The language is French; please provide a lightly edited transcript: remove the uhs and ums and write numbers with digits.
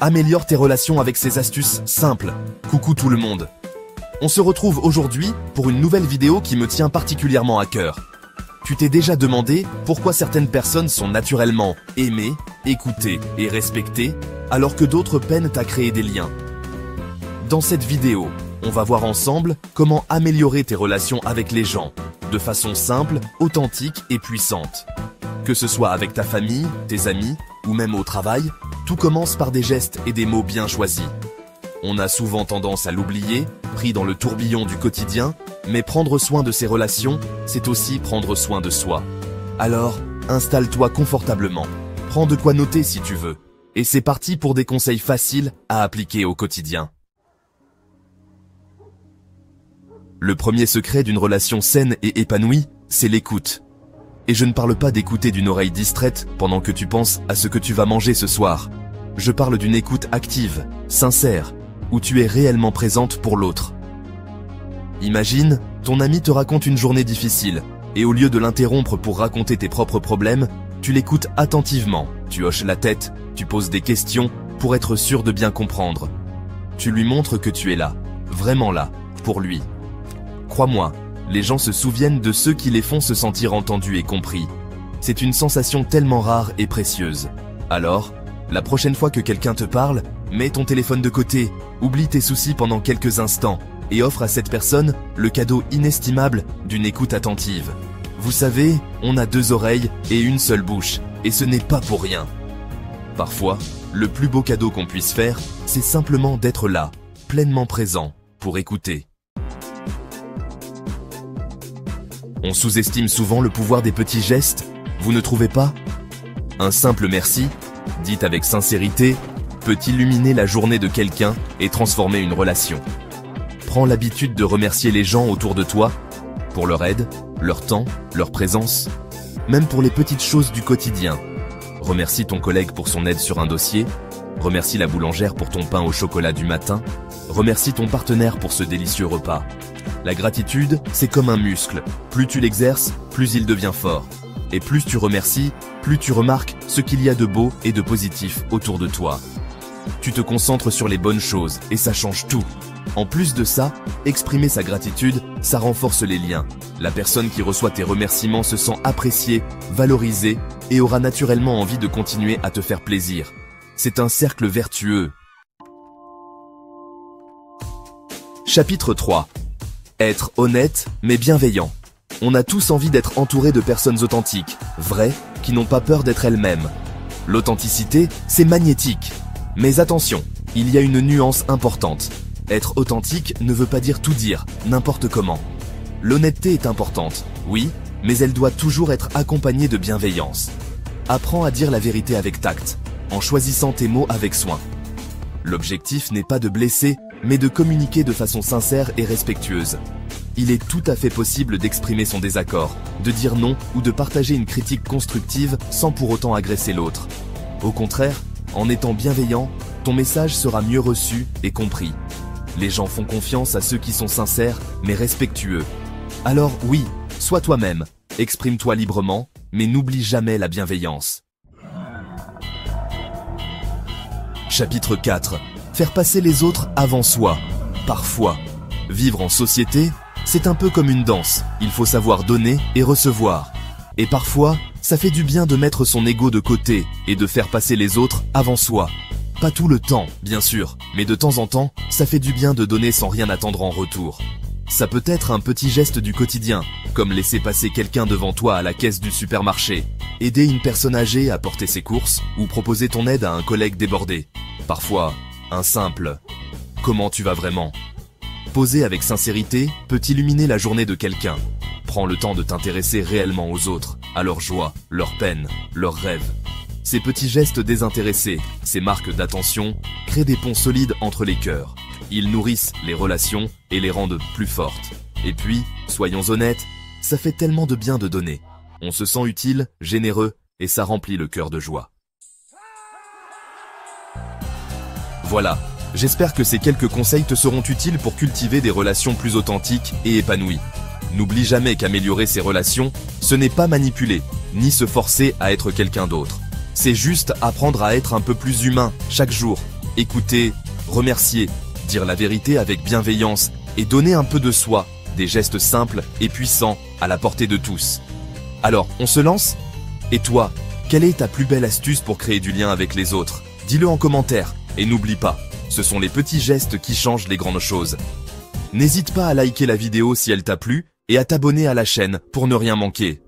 Améliore tes relations avec ces astuces simples. Coucou tout le monde. On se retrouve aujourd'hui pour une nouvelle vidéo qui me tient particulièrement à cœur. Tu t'es déjà demandé pourquoi certaines personnes sont naturellement aimées, écoutées et respectées, alors que d'autres peinent à créer des liens. Dans cette vidéo, on va voir ensemble comment améliorer tes relations avec les gens, de façon simple, authentique et puissante. Que ce soit avec ta famille, tes amis ou même au travail, tout commence par des gestes et des mots bien choisis. On a souvent tendance à l'oublier, pris dans le tourbillon du quotidien, mais prendre soin de ses relations, c'est aussi prendre soin de soi. Alors, installe-toi confortablement, prends de quoi noter si tu veux, et c'est parti pour des conseils faciles à appliquer au quotidien. Le premier secret d'une relation saine et épanouie, c'est l'écoute. Et je ne parle pas d'écouter d'une oreille distraite pendant que tu penses à ce que tu vas manger ce soir. Je parle d'une écoute active, sincère, où tu es réellement présente pour l'autre. Imagine, ton ami te raconte une journée difficile, et au lieu de l'interrompre pour raconter tes propres problèmes, tu l'écoutes attentivement, tu hoches la tête, tu poses des questions pour être sûr de bien comprendre. Tu lui montres que tu es là, vraiment là, pour lui. Crois-moi, les gens se souviennent de ceux qui les font se sentir entendus et compris. C'est une sensation tellement rare et précieuse. Alors, la prochaine fois que quelqu'un te parle, mets ton téléphone de côté, oublie tes soucis pendant quelques instants et offre à cette personne le cadeau inestimable d'une écoute attentive. Vous savez, on a deux oreilles et une seule bouche, et ce n'est pas pour rien. Parfois, le plus beau cadeau qu'on puisse faire, c'est simplement d'être là, pleinement présent, pour écouter. On sous-estime souvent le pouvoir des petits gestes, vous ne trouvez pas? Un simple merci, dit avec sincérité, peut illuminer la journée de quelqu'un et transformer une relation. Prends l'habitude de remercier les gens autour de toi, pour leur aide, leur temps, leur présence, même pour les petites choses du quotidien. Remercie ton collègue pour son aide sur un dossier, remercie la boulangère pour ton pain au chocolat du matin, remercie ton partenaire pour ce délicieux repas. La gratitude, c'est comme un muscle. Plus tu l'exerces, plus il devient fort. Et plus tu remercies, plus tu remarques ce qu'il y a de beau et de positif autour de toi. Tu te concentres sur les bonnes choses et ça change tout. En plus de ça, exprimer sa gratitude, ça renforce les liens. La personne qui reçoit tes remerciements se sent appréciée, valorisée et aura naturellement envie de continuer à te faire plaisir. C'est un cercle vertueux. Chapitre 3. Être honnête, mais bienveillant. On a tous envie d'être entouré de personnes authentiques, vraies, qui n'ont pas peur d'être elles-mêmes. L'authenticité, c'est magnétique. Mais attention, il y a une nuance importante. Être authentique ne veut pas dire tout dire, n'importe comment. L'honnêteté est importante, oui, mais elle doit toujours être accompagnée de bienveillance. Apprends à dire la vérité avec tact, en choisissant tes mots avec soin. L'objectif n'est pas de blesser, mais de communiquer de façon sincère et respectueuse. Il est tout à fait possible d'exprimer son désaccord, de dire non ou de partager une critique constructive sans pour autant agresser l'autre. Au contraire, en étant bienveillant, ton message sera mieux reçu et compris. Les gens font confiance à ceux qui sont sincères mais respectueux. Alors oui, sois toi-même, exprime-toi librement, mais n'oublie jamais la bienveillance. Chapitre 4. Faire passer les autres avant soi. Parfois, vivre en société, c'est un peu comme une danse. Il faut savoir donner et recevoir. Et parfois, ça fait du bien de mettre son ego de côté et de faire passer les autres avant soi. Pas tout le temps, bien sûr, mais de temps en temps, ça fait du bien de donner sans rien attendre en retour. Ça peut être un petit geste du quotidien, comme laisser passer quelqu'un devant toi à la caisse du supermarché, aider une personne âgée à porter ses courses ou proposer ton aide à un collègue débordé. Parfois, un simple « Comment tu vas vraiment ?» Poser avec sincérité peut illuminer la journée de quelqu'un. Prends le temps de t'intéresser réellement aux autres, à leurs joies, leurs peines, leurs rêves. Ces petits gestes désintéressés, ces marques d'attention, créent des ponts solides entre les cœurs. Ils nourrissent les relations et les rendent plus fortes. Et puis, soyons honnêtes, ça fait tellement de bien de donner. On se sent utile, généreux, et ça remplit le cœur de joie. Voilà, j'espère que ces quelques conseils te seront utiles pour cultiver des relations plus authentiques et épanouies. N'oublie jamais qu'améliorer ses relations, ce n'est pas manipuler, ni se forcer à être quelqu'un d'autre. C'est juste apprendre à être un peu plus humain chaque jour, écouter, remercier, dire la vérité avec bienveillance et donner un peu de soi, des gestes simples et puissants à la portée de tous. Alors, on se lance? Et toi, quelle est ta plus belle astuce pour créer du lien avec les autres? Dis-le en commentaire et n'oublie pas, ce sont les petits gestes qui changent les grandes choses. N'hésite pas à liker la vidéo si elle t'a plu et à t'abonner à la chaîne pour ne rien manquer.